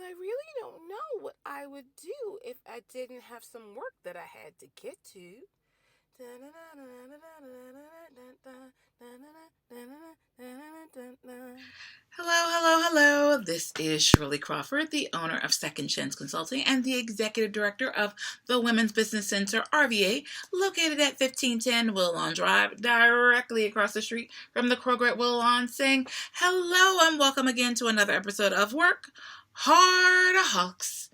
I really don't know what I would do if I didn't have some work that I had to get to. Hello. This is Shirley Crawford, the owner of Second Chance Consulting and the executive director of the Women's Business Center, RVA, located at 1510 Willow Drive, directly across the street from the Kroger at Willow, saying hello and welcome again to another episode of WorkHardAholics.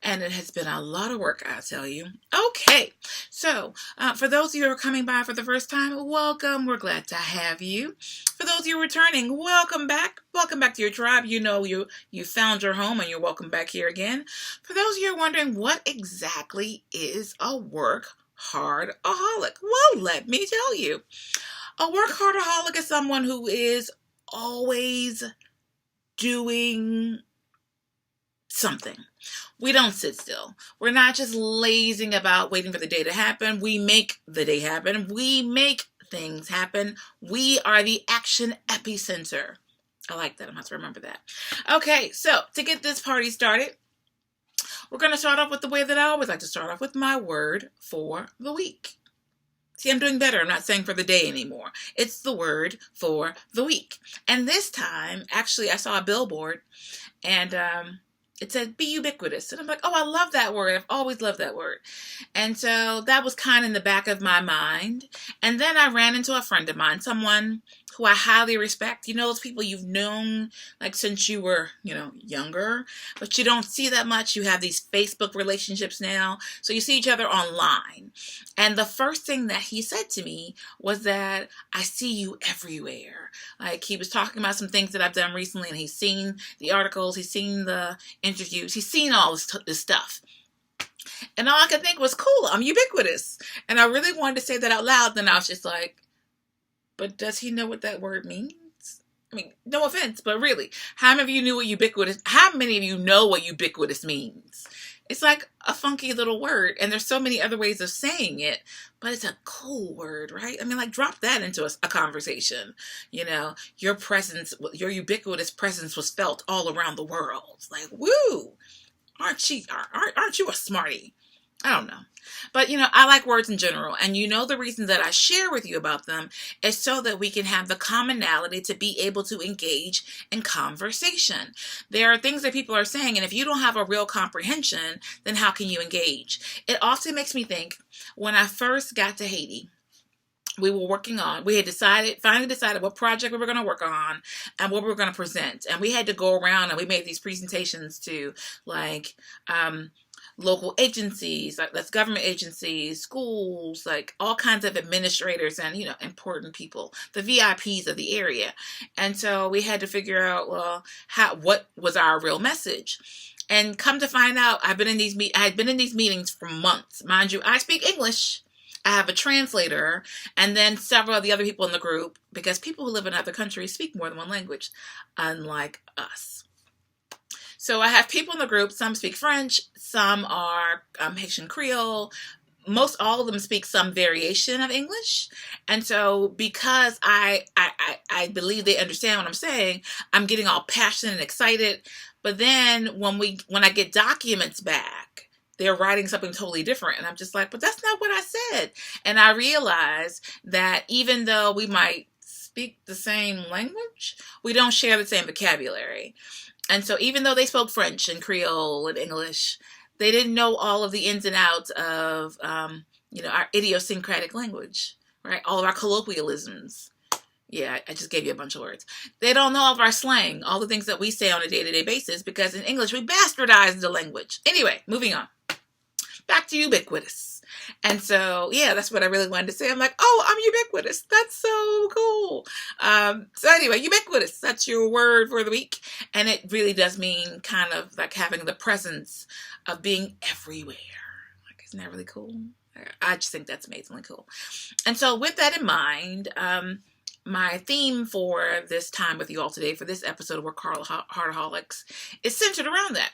And it has been a lot of work, I'll tell you. Okay, so for those of you who are coming by for the first time, welcome. We're glad to have you. For those of you returning, welcome back. Welcome back to your tribe. You know you found your home and you're welcome back here again. For those of you who are wondering, what exactly is a workaholic? Well, let me tell you. A workaholic is someone who is always doing something. We don't sit still. We're not just lazing about waiting for the day to happen. We make the day happen. We make things happen. We are the action epicenter. I like that. I'm going to have to remember that. Okay, so to get this party started, we're going to start off with the way that I always like to start off with my word for the week. See, I'm doing better. I'm not saying for the day anymore. It's the word for the week. And this time, actually, I saw a billboard and it said, be ubiquitous. And I'm like, oh, I love that word. I've always loved that word. And so that was kind of in the back of my mind. And then I ran into a friend of mine, someone who I highly respect. You know, those people you've known like since you were, younger, but you don't see that much. You have these Facebook relationships now. So you see each other online. And the first thing that he said to me was that I see you everywhere. Like he was talking about some things that I've done recently and he's seen the articles, he's seen the interviews, he's seen all this stuff. And all I could think was, cool, I'm ubiquitous. And I really wanted to say that out loud. Then I was just like, but does he know what that word means? I mean, no offense, but really, how many of you know what ubiquitous means? It's like a funky little word, and there's so many other ways of saying it, but it's a cool word, right? I mean, like, drop that into a conversation. Your ubiquitous presence was felt all around the world. Like, woo! Aren't you a smarty? I don't know. But, I like words in general. And the reason that I share with you about them is so that we can have the commonality to be able to engage in conversation. There are things that people are saying, and if you don't have a real comprehension, then how can you engage? It often makes me think, when I first got to Haiti, we had finally decided what project we were going to work on and what we were going to present. And we had to go around and we made these presentations to local agencies, like that's government agencies, schools, like all kinds of administrators and, important people, the VIPs of the area. And so we had to figure out, what was our real message? And come to find out, I had been in these meetings for months. Mind you, I speak English. I have a translator, and then several of the other people in the group, because people who live in other countries speak more than one language, unlike us. So I have people in the group, some speak French, some are Haitian Creole, most all of them speak some variation of English. And so because I believe they understand what I'm saying, I'm getting all passionate and excited. But then when I get documents back, they're writing something totally different. And I'm just like, but that's not what I said. And I realize that even though we might speak the same language, we don't share the same vocabulary. And so even though they spoke French and Creole and English, they didn't know all of the ins and outs of, our idiosyncratic language, right? All of our colloquialisms. Yeah, I just gave you a bunch of words. They don't know all of our slang, all the things that we say on a day-to-day basis, because in English, we bastardize the language. Anyway, moving on. Back to ubiquitous. And so, yeah, that's what I really wanted to say. I'm like, oh, I'm ubiquitous. That's so cool. So anyway, ubiquitous, that's your word for the week. And it really does mean kind of like having the presence of being everywhere. Like, isn't that really cool? I just think that's amazingly cool. And so with that in mind, my theme for this time with you all today, for this episode of WorkHardAholics, is centered around that.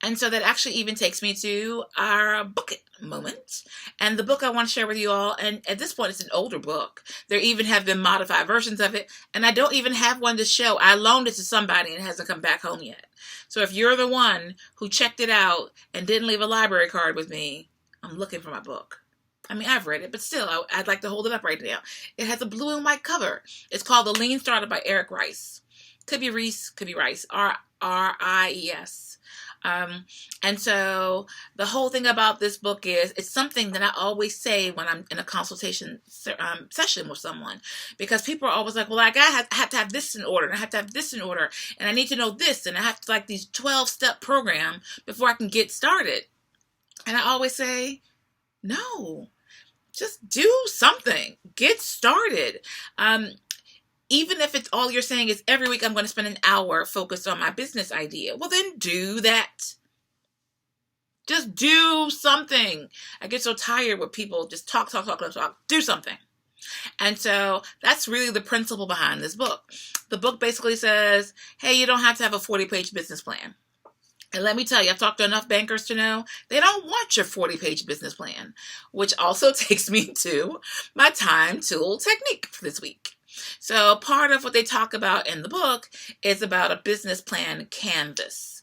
And so that actually even takes me to our book it moment. And the book I want to share with you all, and at this point, it's an older book. There even have been modified versions of it, and I don't even have one to show. I loaned it to somebody and it hasn't come back home yet. So if you're the one who checked it out and didn't leave a library card with me, I'm looking for my book. I mean, I've read it, but still, I'd like to hold it up right now. It has a blue and white cover. It's called The Lean Startup by Eric Rice. Could be Reese, could be Rice. R-I-E-S. And so the whole thing about this book is it's something that I always say when I'm in a consultation session with someone, because people are always like, well, I have to have this in order, and I have to have this in order, and I need to know this, and I have to like these 12-step program before I can get started. And I always say, no, just do something. Get started. Even if it's all you're saying is every week I'm going to spend an hour focused on my business idea, well, then do that. Just do something. I get so tired when people just talk. Do something. And so that's really the principle behind this book. The book basically says, hey, you don't have to have a 40-page business plan. And let me tell you, I've talked to enough bankers to know they don't want your 40-page business plan, which also takes me to my time tool technique for this week. So part of what they talk about in the book is about a business plan canvas.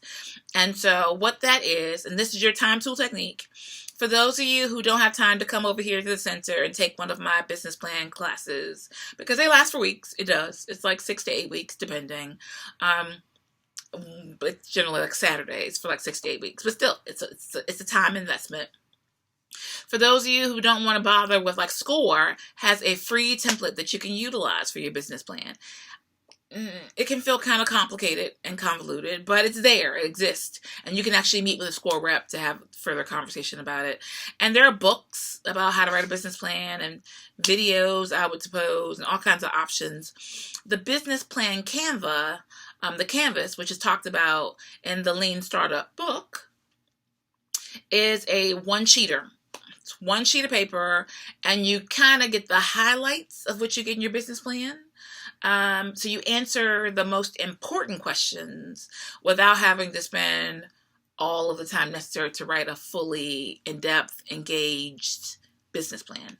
And so what that is, and this is your time tool technique, for those of you who don't have time to come over here to the center and take one of my business plan classes, because they last for weeks, it does. It's like 6 to 8 weeks, depending. But it's generally like Saturdays for like 6 to 8 weeks. But still, it's a time investment. For those of you who don't want to bother with, like, SCORE has a free template that you can utilize for your business plan. It can feel kind of complicated and convoluted, but it's there. It exists. And you can actually meet with a SCORE rep to have further conversation about it. And there are books about how to write a business plan and videos, I would suppose, and all kinds of options. The business plan the canvas, which is talked about in the Lean Startup book, is a one-sheeter. It's one sheet of paper, and you kind of get the highlights of what you get in your business plan. So you answer the most important questions without having to spend all of the time necessary to write a fully in-depth, engaged business plan.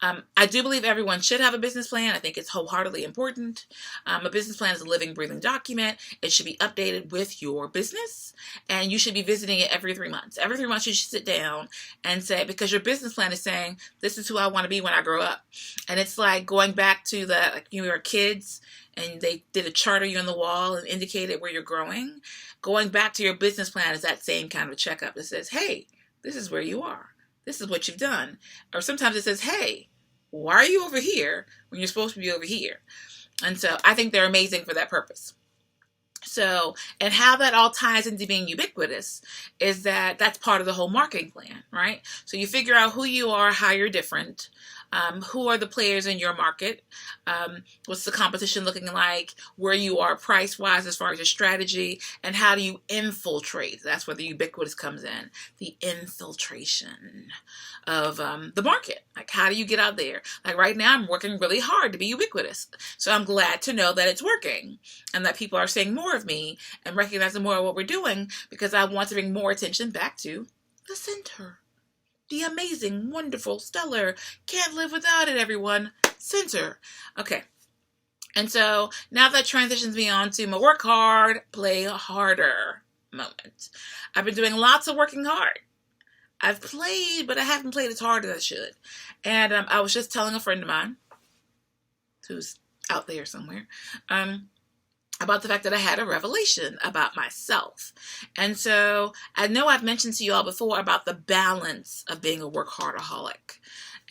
I do believe everyone should have a business plan. I think it's wholeheartedly important. A business plan is a living, breathing document. It should be updated with your business, and you should be visiting it every 3 months. Every 3 months, you should sit down and say, because your business plan is saying, this is who I want to be when I grow up. And it's like going back to like you were kids and they did a chart of you on the wall and indicated where you're growing. Going back to your business plan is that same kind of checkup that says, hey, this is where you are. This is what you've done. Or sometimes it says, hey, why are you over here when you're supposed to be over here? And so I think they're amazing for that purpose. So, and how that all ties into being ubiquitous is that that's part of the whole marketing plan, right? So you figure out who you are, how you're different, who are the players in your market, what's the competition looking like, where you are price-wise as far as your strategy, and how do you infiltrate? That's where the ubiquitous comes in, the infiltration of the market. Like, how do you get out there? Like right now, I'm working really hard to be ubiquitous. So I'm glad to know that it's working and that people are saying more of me and recognizing more of what we're doing, because I want to bring more attention back to the center. The amazing, wonderful, stellar, can't live without it, everyone, center. Okay. And so now that transitions me on to my work hard, play harder moment. I've been doing lots of working hard. I've played, but I haven't played as hard as I should. And I was just telling a friend of mine who's out there somewhere, about the fact that I had a revelation about myself. And so I know I've mentioned to you all before about the balance of being a workahardaholic.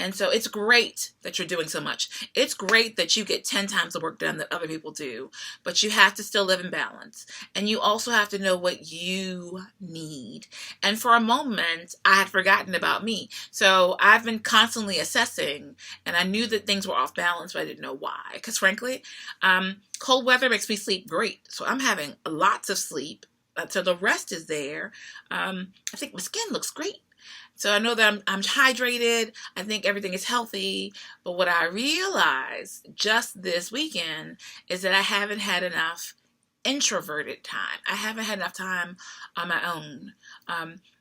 And so it's great that you're doing so much. It's great that you get 10 times the work done that other people do, but you have to still live in balance. And you also have to know what you need. And for a moment, I had forgotten about me. So I've been constantly assessing, and I knew that things were off balance, but I didn't know why. Because frankly, cold weather makes me sleep great. So I'm having lots of sleep. So the rest is there. I think my skin looks great. So I know that I'm hydrated. I think everything is healthy. But what I realized just this weekend is that I haven't had enough introverted time. I haven't had enough time on my own.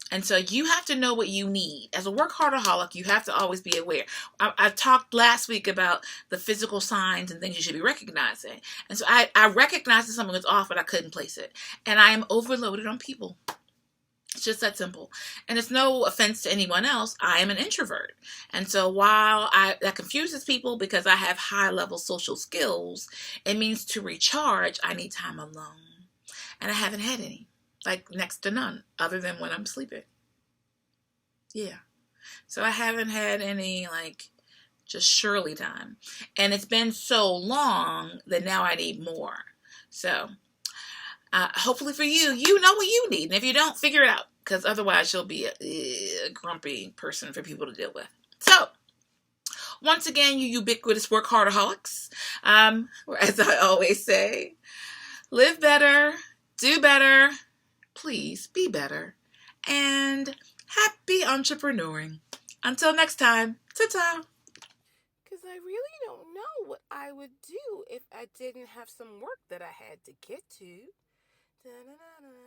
And so you have to know what you need. As a workaholic, you have to always be aware. I talked last week about the physical signs and things you should be recognizing. And so I recognized that something was off, but I couldn't place it. And I am overloaded on people. It's just that simple. And it's no offense to anyone else. I am an introvert. And so while that confuses people because I have high level social skills, it means to recharge, I need time alone. And I haven't had any. Like next to none, other than when I'm sleeping. Yeah. So I haven't had any just Shirley time. And it's been so long that now I need more. So hopefully for you, you know what you need. And if you don't, figure it out. Because otherwise you'll be a grumpy person for people to deal with. So, once again, you ubiquitous WorkHardAholics. As I always say, live better, do better, please be better, and happy entrepreneuring. Until next time, ta-ta. Because I really don't know what I would do if I didn't have some work that I had to get to. Da-da-da-da.